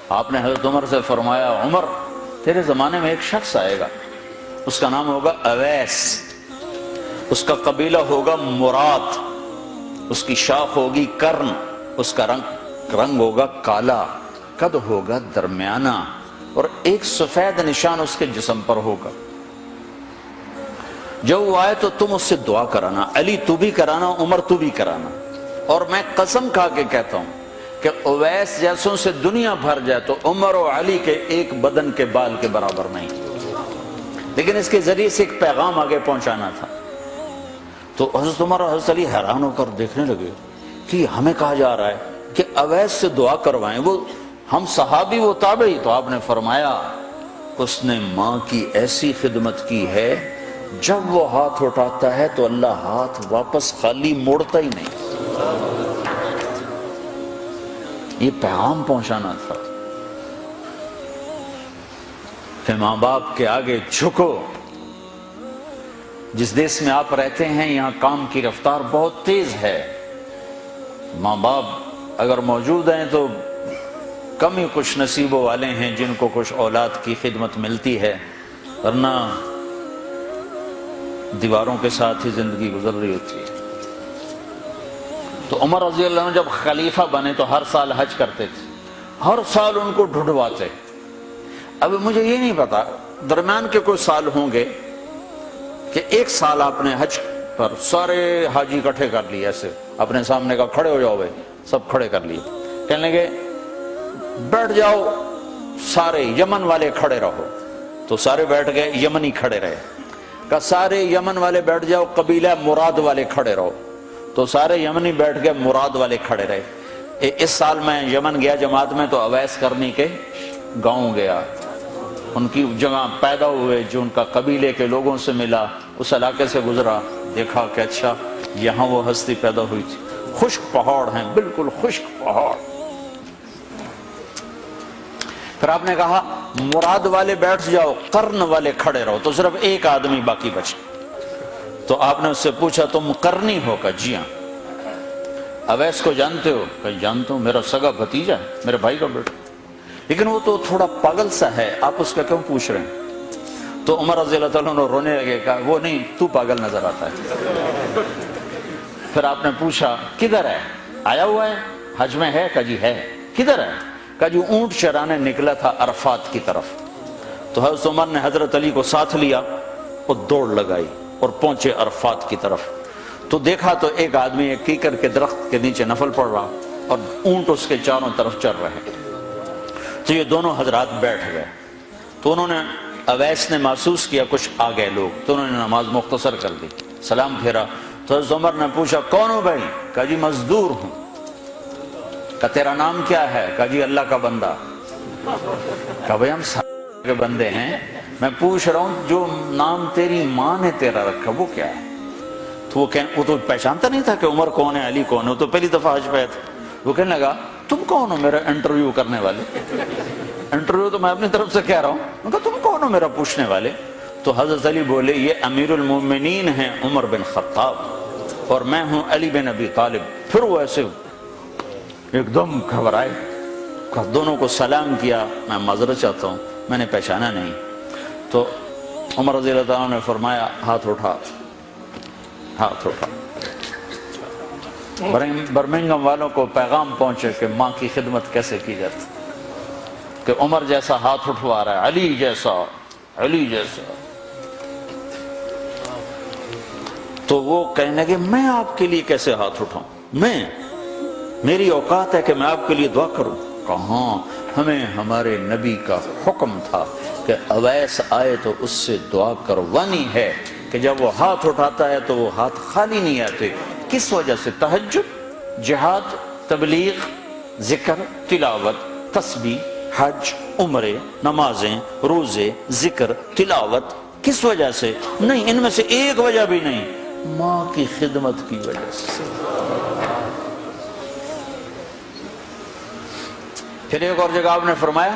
آپ نے حضرت عمر سے فرمایا عمر تیرے زمانے میں ایک شخص آئے گا، اس کا نام ہوگا اویس، اس کا قبیلہ ہوگا مراد، اس کی شاخ ہوگی کرن، اس کا رنگ ہوگا کالا، قد ہوگا درمیانہ، اور ایک سفید نشان اس کے جسم پر ہوگا۔ جب وہ آئے تو تم اس سے دعا کرانا، علی تو بھی کرانا، عمر تو بھی کرانا، اور میں قسم کھا کے کہتا ہوں کہ اویس جیسوں سے دنیا بھر جائے تو عمر و علی کے ایک بدن کے بال کے برابر نہیں، لیکن اس کے ذریعے سے ایک پیغام آگے پہنچانا تھا۔ تو حضرت عمر اور حضرت علی حیران ہو کر دیکھنے لگے کہ ہمیں کہا جا رہا ہے کہ اویس سے دعا کروائیں، وہ ہم صحابی وہ تابعی۔ تو آپ نے فرمایا اس نے ماں کی ایسی خدمت کی ہے، جب وہ ہاتھ اٹھاتا ہے تو اللہ ہاتھ واپس خالی موڑتا ہی نہیں۔ یہ پیغام پہنچانا تھا کہ ماں باپ کے آگے جھکو۔ جس دیش میں آپ رہتے ہیں یہاں کام کی رفتار بہت تیز ہے، ماں باپ اگر موجود ہیں تو کم ہی کچھ نصیبوں والے ہیں جن کو کچھ اولاد کی خدمت ملتی ہے، ورنہ دیواروں کے ساتھ ہی زندگی گزر رہی ہوتی ہے۔ تو عمر رضی اللہ عنہ جب خلیفہ بنے تو ہر سال حج کرتے تھے، ہر سال ان کو ڈھونڈواتے۔ اب مجھے یہ نہیں پتا درمیان کے کوئی سال ہوں گے کہ ایک سال آپ نے حج پر سارے حاجی اکٹھے کر لیے، ایسے اپنے سامنے کا کھڑے ہو جاؤ بھائی، سب کھڑے کر لیے، کہنے لگے بیٹھ جاؤ سارے یمن والے کھڑے رہو، تو سارے بیٹھ گئے، یمنی کھڑے رہے، کہ سارے یمن والے بیٹھ جاؤ، قبیلہ مراد والے کھڑے رہو، تو سارے یمنی بیٹھ گئے، مراد والے کھڑے رہے۔ اس سال میں یمن گیا جماعت میں تو اویس کرنی کے گاؤں گیا، ان کی جگہ پیدا ہوئے، جو ان کا قبیلے کے لوگوں سے ملا، اس علاقے سے گزرا، دیکھا کہ اچھا یہاں وہ ہستی پیدا ہوئی تھی۔ خشک پہاڑ ہیں، بالکل خشک پہاڑ۔ پھر آپ نے کہا مراد والے بیٹھ جاؤ، قرن والے کھڑے رہو، تو صرف ایک آدمی باقی بچا۔ تو آپ نے اس سے پوچھا تم قرنی ہو؟ کہ جی ہاں۔ اویس کو جانتے ہو؟ کہ جانتا ہوں، میرا سگا بھتیجا ہے، میرے بھائی کا بیٹا، لیکن وہ تو تھوڑا پاگل سا ہے، آپ اس کا کیوں پوچھ رہے ہیں؟ تو عمر رضی اللہ تعالیٰ عنہ رونے لگے، کہا وہ نہیں، تو پاگل نظر آتا ہے۔ پھر آپ نے پوچھا کدھر ہے؟ آیا ہوا ہے حج میں؟ ہے؟ کہ جی ہے۔ کدھر ہے؟ کہ جو اونٹ چرانے نکلا تھا عرفات کی طرف۔ تو حضرت عمر نے حضرت علی کو ساتھ لیا اور دوڑ لگائی اور پہنچے عرفات کی طرف، تو دیکھا تو ایک آدمی ایک کیکر کے درخت کے نیچے نفل پڑھ رہا اور اونٹ اس کے چاروں طرف چر رہے۔ تو یہ دونوں حضرات بیٹھ گئے، تو انہوں نے اویس نے محسوس کیا کچھ آ گئے لوگ، تو انہوں نے نماز مختصر کر دی، سلام پھیرا۔ تو حضرت عمر نے پوچھا کون ہو بھائی؟ کہا جی مزدور ہوں۔ کہا تیرا نام کیا ہے؟ کہا جی اللہ کا بندہ۔ کہا بھائی ہم سارے کے بندے ہیں، میں پوچھ رہا ہوں جو نام تیری ماں نے تیرا رکھا وہ کیا ہے؟ تو وہ تو پہچانتا نہیں تھا کہ عمر کون ہے، علی کون ہے، وہ تو پہلی دفعہ حج پہ تھا۔ وہ کہنے لگا تم کون ہو میرا انٹرویو کرنے والے؟ انٹرویو تو میں اپنی طرف سے کہہ رہا ہوں۔ میں کہا تم کون ہو میرا پوچھنے والے؟ تو حضرت علی بولے یہ امیر المومنین ہیں عمر بن خطاب، اور میں ہوں علی بن ابی طالب۔ پھر وہ ایسے ایک دم گھبرائے، دونوں کو سلام کیا، میں معذرت چاہتا ہوں میں نے پہچانا نہیں۔ تو عمر رضی اللہ عنہ نے فرمایا ہاتھ اٹھا، ہاتھ اٹھا۔ برمنگھم والوں کو پیغام پہنچے کہ ماں کی خدمت کیسے کی جاتی، کہ عمر جیسا ہاتھ اٹھوا رہا ہے، علی جیسا، علی جیسا۔ تو وہ کہنے لگے میں آپ کے لیے کیسے ہاتھ اٹھاؤں، میری اوقات ہے کہ میں آپ کے لیے دعا کروں؟ کہاں، ہمیں ہمارے نبی کا حکم تھا کہ اویس آئے تو اس سے دعا کروانی ہے، کہ جب وہ ہاتھ اٹھاتا ہے تو وہ ہاتھ خالی نہیں آتے۔ کس وجہ سے؟ تہجد، جہاد، تبلیغ، ذکر، تلاوت، تسبیح، حج، عمرے، نمازیں، روزے، ذکر، تلاوت۔ کس وجہ سے؟ نہیں، ان میں سے ایک وجہ بھی نہیں، ماں کی خدمت کی وجہ سے۔ پھر ایک اور جگہ آپ نے فرمایا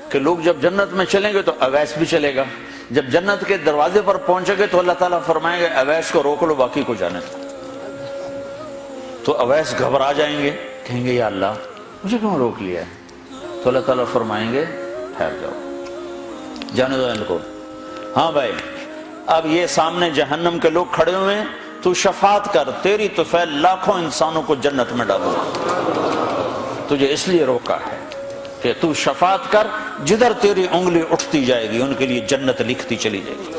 کہ لوگ جب جنت میں چلیں گے تو اویس بھی چلے گا، جب جنت کے دروازے پر پہنچے گے تو اللہ تعالیٰ فرمائے گا اویس کو روک لو، باقی کو جانے دو۔ تو اویس گھبرا جائیں گے، کہیں گے یا اللہ مجھے کیوں روک لیا ہے؟ تو اللہ تعالیٰ فرمائیں گے ٹھہر جاؤ، جانے دو ان کو۔ ہاں بھائی، اب یہ سامنے جہنم کے لوگ کھڑے ہوئے ہیں، تو شفاعت کر، تیری تو فعل لاکھوں انسانوں کو جنت میں ڈالو، تجھے اس لیے روکا ہے کہ تو شفاعت کر، جدھر تیری انگلی اٹھتی جائے گی ان کے لیے جنت لکھتی چلی جائے گی،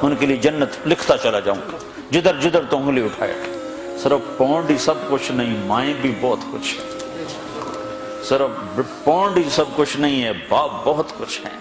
ان کے لیے جنت لکھتا چلا جاؤں گا، جدھر جدھر تو انگلی اٹھائے گا۔ صرف پونڈ ہی سب کچھ نہیں، مائیں بھی بہت کچھ ہے، صرف پونڈ ہی سب کچھ نہیں ہے، باپ بہت کچھ ہے۔